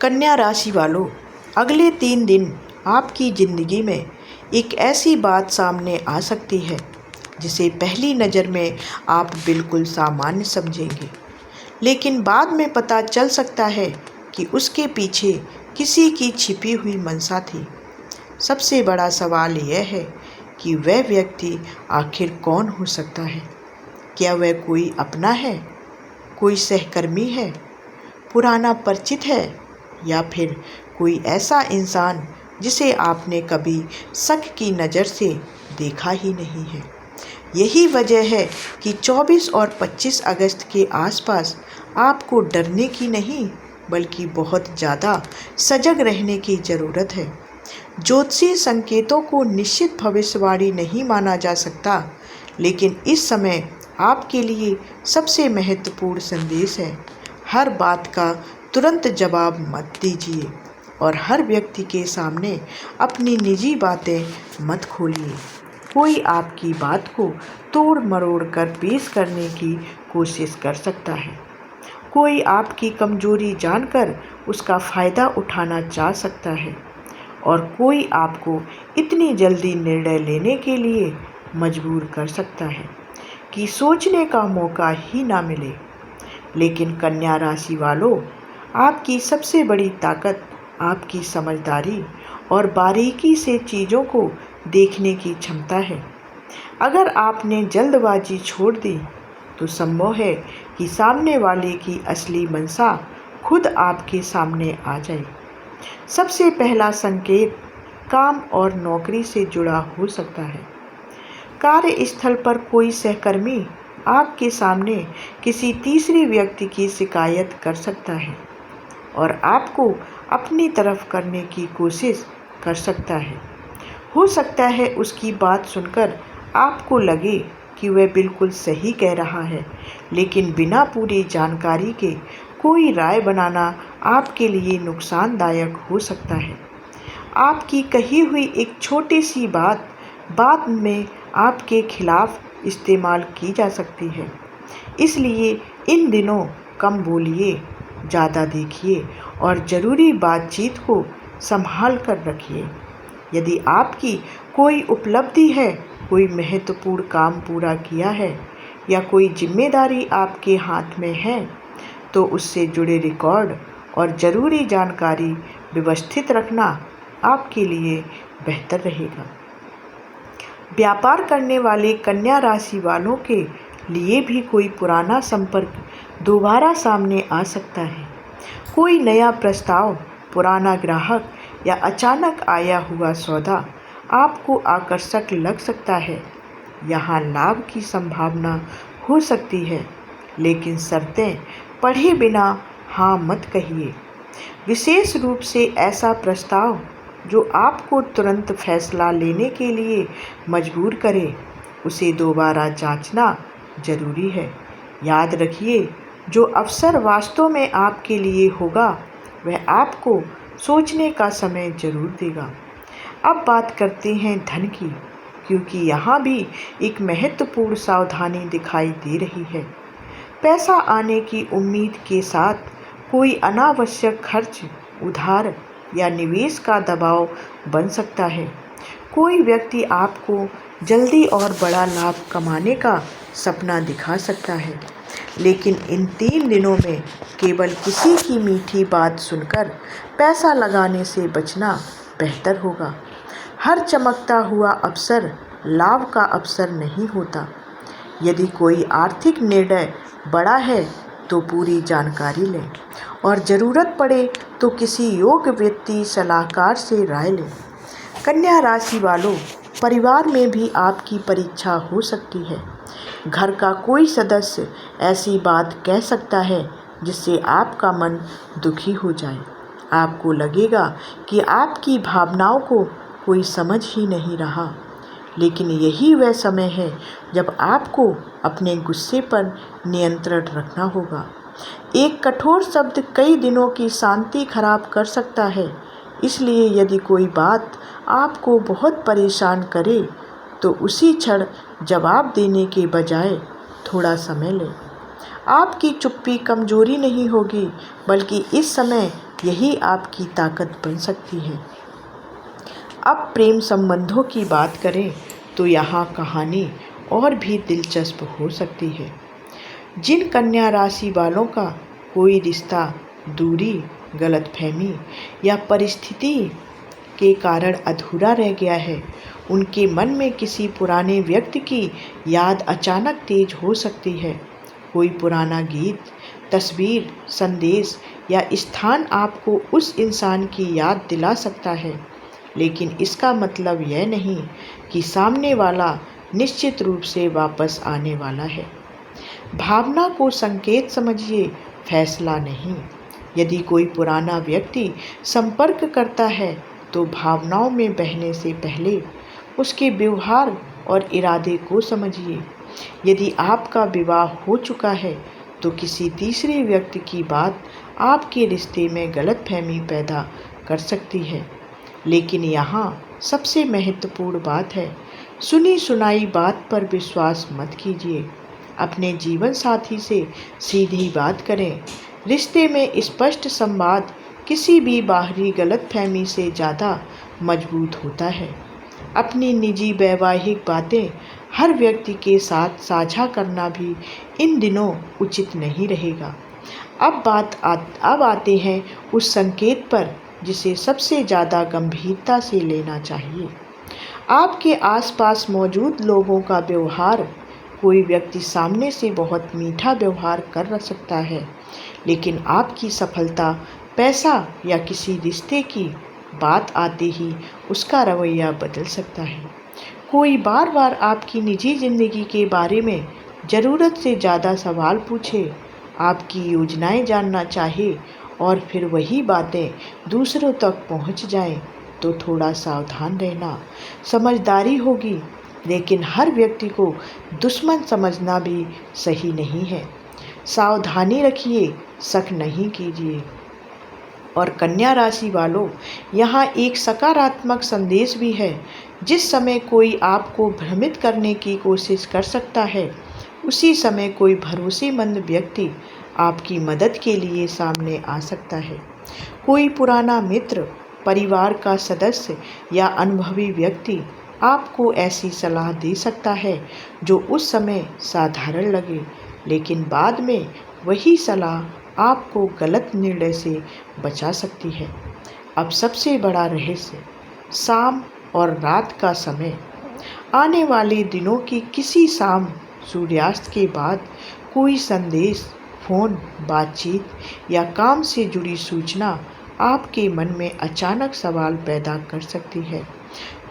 कन्या राशि वालों, अगले 3 दिन आपकी ज़िंदगी में एक ऐसी बात सामने आ सकती है जिसे पहली नज़र में आप बिल्कुल सामान्य समझेंगे, लेकिन बाद में पता चल सकता है कि उसके पीछे किसी की छिपी हुई मंशा थी। सबसे बड़ा सवाल यह है कि वह व्यक्ति आखिर कौन हो सकता है। क्या वह कोई अपना है, कोई सहकर्मी है, पुराना परिचित है, या फिर कोई ऐसा इंसान जिसे आपने कभी शक की नज़र से देखा ही नहीं है। यही वजह है कि 24 और 25 अगस्त के आसपास आपको डरने की नहीं बल्कि बहुत ज़्यादा सजग रहने की ज़रूरत है। ज्योतिषीय संकेतों को निश्चित भविष्यवाणी नहीं माना जा सकता, लेकिन इस समय आपके लिए सबसे महत्वपूर्ण संदेश है। हर बात का तुरंत जवाब मत दीजिए और हर व्यक्ति के सामने अपनी निजी बातें मत खोलिए। कोई आपकी बात को तोड़ मरोड़ कर पेश करने की कोशिश कर सकता है। कोई आपकी कमजोरी जानकर उसका फ़ायदा उठाना चाह सकता है और कोई आपको इतनी जल्दी निर्णय लेने के लिए मजबूर कर सकता है कि सोचने का मौका ही ना मिले। लेकिन कन्या राशि वालों, आपकी सबसे बड़ी ताकत आपकी समझदारी और बारीकी से चीज़ों को देखने की क्षमता है। अगर आपने जल्दबाजी छोड़ दी तो संभव है कि सामने वाले की असली मंशा खुद आपके सामने आ जाए। सबसे पहला संकेत काम और नौकरी से जुड़ा हो सकता है। कार्यस्थल पर कोई सहकर्मी आपके सामने किसी तीसरे व्यक्ति की शिकायत कर सकता है और आपको अपनी तरफ करने की कोशिश कर सकता है। हो सकता है उसकी बात सुनकर आपको लगे कि वह बिल्कुल सही कह रहा है, लेकिन बिना पूरी जानकारी के कोई राय बनाना आपके लिए नुकसानदायक हो सकता है। आपकी कही हुई एक छोटी सी बात बाद में आपके खिलाफ इस्तेमाल की जा सकती है। इसलिए इन दिनों कम बोलिए, ज़्यादा देखिए और ज़रूरी बातचीत को संभाल कर रखिए। यदि आपकी कोई उपलब्धि है, कोई महत्वपूर्ण काम पूरा किया है या कोई जिम्मेदारी आपके हाथ में है, तो उससे जुड़े रिकॉर्ड और ज़रूरी जानकारी व्यवस्थित रखना आपके लिए बेहतर रहेगा। व्यापार करने वाले कन्या राशि वालों के लिए भी कोई पुराना संपर्क दोबारा सामने आ सकता है। कोई नया प्रस्ताव, पुराना ग्राहक या अचानक आया हुआ सौदा आपको आकर्षक लग सकता है। यहाँ लाभ की संभावना हो सकती है, लेकिन शर्तें पढ़े बिना हाँ मत कहिए। विशेष रूप से ऐसा प्रस्ताव जो आपको तुरंत फैसला लेने के लिए मजबूर करे, उसे दोबारा जांचना जरूरी है। याद रखिए, जो अवसर वास्तव में आपके लिए होगा वह आपको सोचने का समय जरूर देगा। अब बात करते हैं धन की, क्योंकि यहाँ भी एक महत्वपूर्ण सावधानी दिखाई दे रही है। पैसा आने की उम्मीद के साथ कोई अनावश्यक खर्च, उधार या निवेश का दबाव बन सकता है। कोई व्यक्ति आपको जल्दी और बड़ा लाभ कमाने का सपना दिखा सकता है, लेकिन इन 3 दिनों में केवल किसी की मीठी बात सुनकर पैसा लगाने से बचना बेहतर होगा। हर चमकता हुआ अवसर लाभ का अवसर नहीं होता। यदि कोई आर्थिक निर्णय बड़ा है तो पूरी जानकारी लें और ज़रूरत पड़े तो किसी योग्य वित्तीय सलाहकार से राय लें। कन्या राशि वालों, परिवार में भी आपकी परीक्षा हो सकती है। घर का कोई सदस्य ऐसी बात कह सकता है जिससे आपका मन दुखी हो जाए। आपको लगेगा कि आपकी भावनाओं को कोई समझ ही नहीं रहा, लेकिन यही वह समय है जब आपको अपने गुस्से पर नियंत्रण रखना होगा। एक कठोर शब्द कई दिनों की शांति खराब कर सकता है, इसलिए यदि कोई बात आपको बहुत परेशान करे तो उसी क्षण जवाब देने के बजाय थोड़ा समय लें। आपकी चुप्पी कमजोरी नहीं होगी, बल्कि इस समय यही आपकी ताकत बन सकती है। अब प्रेम संबंधों की बात करें तो यहाँ कहानी और भी दिलचस्प हो सकती है। जिन कन्या राशि वालों का कोई रिश्ता दूरी, गलतफहमी या परिस्थिति के कारण अधूरा रह गया है, उनके मन में किसी पुराने व्यक्ति की याद अचानक तेज हो सकती है। कोई पुराना गीत, तस्वीर, संदेश या स्थान आपको उस इंसान की याद दिला सकता है, लेकिन इसका मतलब यह नहीं कि सामने वाला निश्चित रूप से वापस आने वाला है। भावना को संकेत समझिए, फैसला नहीं। यदि कोई पुराना व्यक्ति संपर्क करता है तो भावनाओं में बहने से पहले उसके व्यवहार और इरादे को समझिए। यदि आपका विवाह हो चुका है तो किसी तीसरे व्यक्ति की बात आपके रिश्ते में गलतफहमी पैदा कर सकती है। लेकिन यहाँ सबसे महत्वपूर्ण बात है, सुनी सुनाई बात पर विश्वास मत कीजिए। अपने जीवन साथी से सीधी बात करें। रिश्ते में स्पष्ट संवाद किसी भी बाहरी गलतफहमी से ज़्यादा मजबूत होता है। अपनी निजी वैवाहिक बातें हर व्यक्ति के साथ साझा करना भी इन दिनों उचित नहीं रहेगा। अब आते हैं उस संकेत पर जिसे सबसे ज़्यादा गंभीरता से लेना चाहिए। आपके आसपास मौजूद लोगों का व्यवहार। कोई व्यक्ति सामने से बहुत मीठा व्यवहार कर सकता है, लेकिन आपकी सफलता, पैसा या किसी रिश्ते की बात आते ही उसका रवैया बदल सकता है। कोई बार बार आपकी निजी ज़िंदगी के बारे में ज़रूरत से ज़्यादा सवाल पूछे, आपकी योजनाएं जानना चाहे और फिर वही बातें दूसरों तक पहुंच जाएं, तो थोड़ा सावधान रहना समझदारी होगी। लेकिन हर व्यक्ति को दुश्मन समझना भी सही नहीं है। सावधानी रखिए, शक नहीं कीजिए। और कन्या राशि वालों, यहाँ एक सकारात्मक संदेश भी है। जिस समय कोई आपको भ्रमित करने की कोशिश कर सकता है, उसी समय कोई भरोसेमंद व्यक्ति आपकी मदद के लिए सामने आ सकता है। कोई पुराना मित्र, परिवार का सदस्य या अनुभवी व्यक्ति आपको ऐसी सलाह दे सकता है जो उस समय साधारण लगे, लेकिन बाद में वही सलाह आपको गलत निर्णय से बचा सकती है। अब सबसे बड़ा रहस्य, शाम और रात का समय। आने वाले दिनों की किसी शाम सूर्यास्त के बाद कोई संदेश, फोन, बातचीत या काम से जुड़ी सूचना आपके मन में अचानक सवाल पैदा कर सकती है।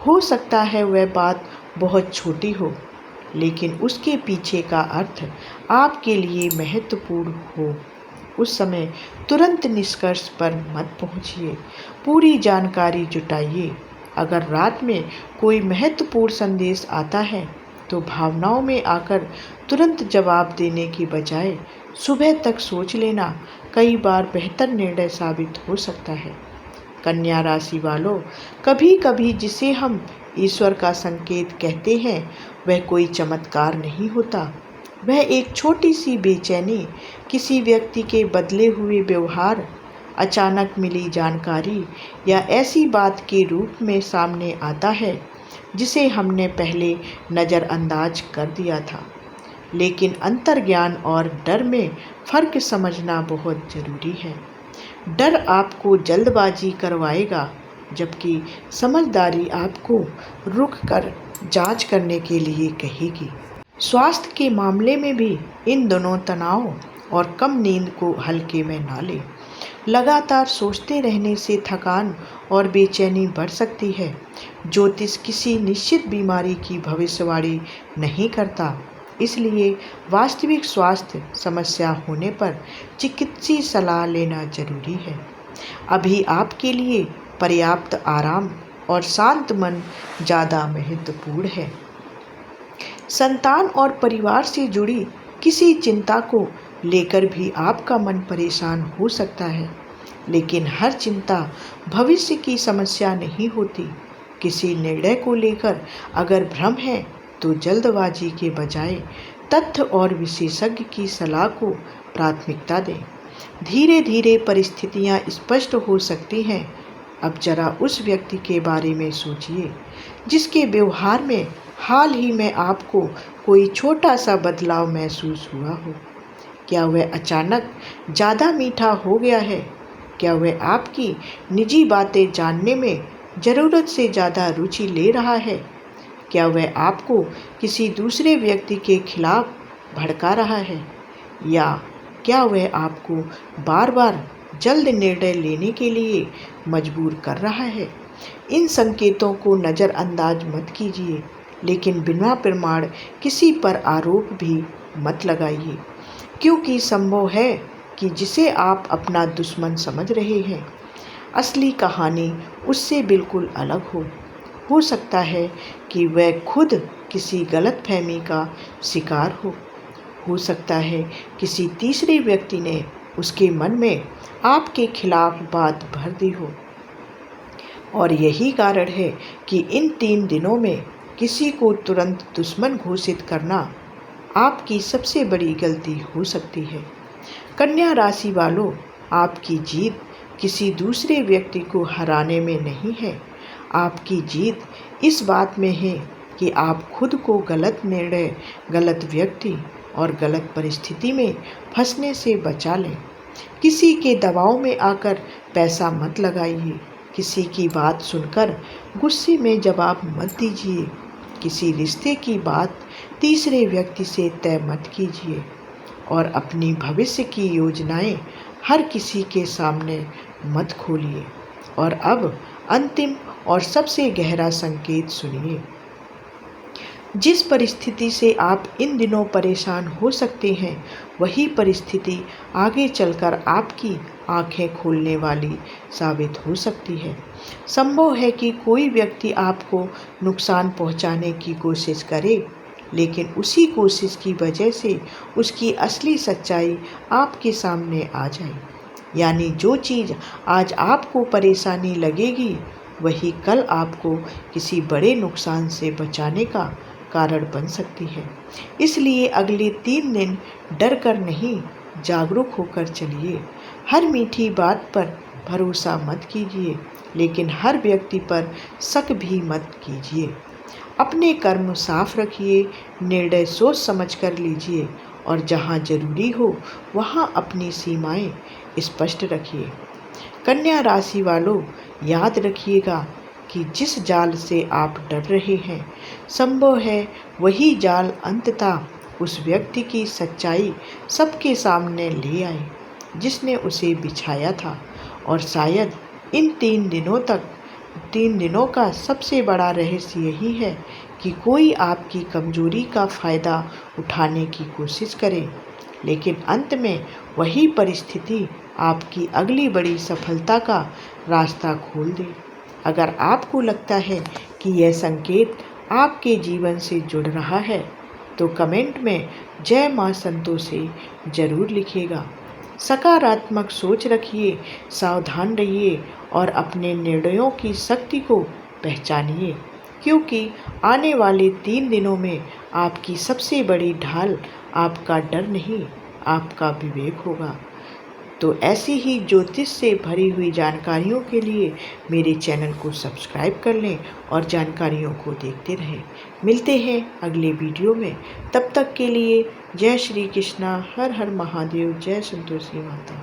हो सकता है वह बात बहुत छोटी हो, लेकिन उसके पीछे का अर्थ आपके लिए महत्वपूर्ण हो। उस समय तुरंत निष्कर्ष पर मत पहुंचिए, पूरी जानकारी जुटाइए। अगर रात में कोई महत्वपूर्ण संदेश आता है तो भावनाओं में आकर तुरंत जवाब देने की बजाय सुबह तक सोच लेना कई बार बेहतर निर्णय साबित हो सकता है। कन्या राशि वालों, कभी कभी जिसे हम ईश्वर का संकेत कहते हैं, वह कोई चमत्कार नहीं होता। वह एक छोटी सी बेचैनी, किसी व्यक्ति के बदले हुए व्यवहार, अचानक मिली जानकारी या ऐसी बात के रूप में सामने आता है जिसे हमने पहले नज़रअंदाज कर दिया था। लेकिन अंतर्ज्ञान और डर में फ़र्क समझना बहुत ज़रूरी है। डर आपको जल्दबाजी करवाएगा, जबकि समझदारी आपको रुक कर जांच करने के लिए कहेगी। स्वास्थ्य के मामले में भी इन दोनों तनाव और कम नींद को हल्के में ना लें। लगातार सोचते रहने से थकान और बेचैनी बढ़ सकती है। ज्योतिष किसी निश्चित बीमारी की भविष्यवाणी नहीं करता, इसलिए वास्तविक स्वास्थ्य समस्या होने पर चिकित्सीय सलाह लेना जरूरी है। अभी आपके लिए पर्याप्त आराम और शांत मन ज़्यादा महत्वपूर्ण है। संतान और परिवार से जुड़ी किसी चिंता को लेकर भी आपका मन परेशान हो सकता है, लेकिन हर चिंता भविष्य की समस्या नहीं होती। किसी निर्णय को लेकर अगर भ्रम है तो जल्दबाजी के बजाय तथ्य और विशेषज्ञ की सलाह को प्राथमिकता दें। धीरे धीरे परिस्थितियाँ स्पष्ट हो सकती हैं। अब जरा उस व्यक्ति के बारे में सोचिए जिसके व्यवहार में हाल ही में आपको कोई छोटा सा बदलाव महसूस हुआ हो। क्या वह अचानक ज़्यादा मीठा हो गया है? क्या वह आपकी निजी बातें जानने में ज़रूरत से ज़्यादा रुचि ले रहा है? क्या वह आपको किसी दूसरे व्यक्ति के खिलाफ भड़का रहा है? या क्या वह आपको बार बार जल्द निर्णय लेने के लिए मजबूर कर रहा है? इन संकेतों को नज़रअंदाज मत कीजिए, लेकिन बिना प्रमाण किसी पर आरोप भी मत लगाइए, क्योंकि संभव है कि जिसे आप अपना दुश्मन समझ रहे हैं, असली कहानी उससे बिल्कुल अलग हो सकता है कि वह खुद किसी गलतफहमी का शिकार हो सकता है किसी तीसरे व्यक्ति ने उसके मन में आपके खिलाफ बात भर दी हो। और यही कारण है कि इन 3 दिनों में किसी को तुरंत दुश्मन घोषित करना आपकी सबसे बड़ी गलती हो सकती है। कन्या राशि वालों, आपकी जीत किसी दूसरे व्यक्ति को हराने में नहीं है। आपकी जीत इस बात में है कि आप खुद को गलत निर्णय, गलत व्यक्ति और गलत परिस्थिति में फंसने से बचा लें। किसी के दबाव में आकर पैसा मत लगाइए। किसी की बात सुनकर गुस्से में जवाब मत दीजिए। किसी रिश्ते की बात तीसरे व्यक्ति से तय मत कीजिए। और अपनी भविष्य की योजनाएं हर किसी के सामने मत खोलिए। और अब अंतिम और सबसे गहरा संकेत सुनिए। जिस परिस्थिति से आप इन दिनों परेशान हो सकते हैं, वही परिस्थिति आगे चलकर आपकी आंखें खोलने वाली साबित हो सकती है। संभव है कि कोई व्यक्ति आपको नुकसान पहुंचाने की कोशिश करे, लेकिन उसी कोशिश की वजह से उसकी असली सच्चाई आपके सामने आ जाए। यानी जो चीज़ आज आपको परेशानी लगेगी, वही कल आपको किसी बड़े नुकसान से बचाने का कारण बन सकती है। इसलिए अगले 3 दिन डर कर नहीं, जागरूक होकर चलिए। हर मीठी बात पर भरोसा मत कीजिए, लेकिन हर व्यक्ति पर शक भी मत कीजिए। अपने कर्म साफ रखिए, निर्णय सोच समझ कर लीजिए और जहाँ जरूरी हो वहाँ अपनी सीमाएं स्पष्ट रखिए। कन्या राशि वालों, याद रखिएगा कि जिस जाल से आप डर रहे हैं, संभव है वही जाल अंततः उस व्यक्ति की सच्चाई सबके सामने ले आए जिसने उसे बिछाया था। और शायद इन 3 दिनों का सबसे बड़ा रहस्य यही है कि कोई आपकी कमजोरी का फ़ायदा उठाने की कोशिश करे, लेकिन अंत में वही परिस्थिति आपकी अगली बड़ी सफलता का रास्ता खोल दे। अगर आपको लगता है कि यह संकेत आपके जीवन से जुड़ रहा है, तो कमेंट में जय मां संतोषी जरूर लिखिएगा। सकारात्मक सोच रखिए, सावधान रहिए और अपने निर्णयों की शक्ति को पहचानिए, क्योंकि आने वाले 3 दिनों में आपकी सबसे बड़ी ढाल आपका डर नहीं, आपका विवेक होगा। तो ऐसी ही ज्योतिष से भरी हुई जानकारियों के लिए मेरे चैनल को सब्सक्राइब कर लें और जानकारियों को देखते रहें। मिलते हैं अगले वीडियो में। तब तक के लिए जय श्री कृष्णा, हर हर महादेव, जय संतोषी माता।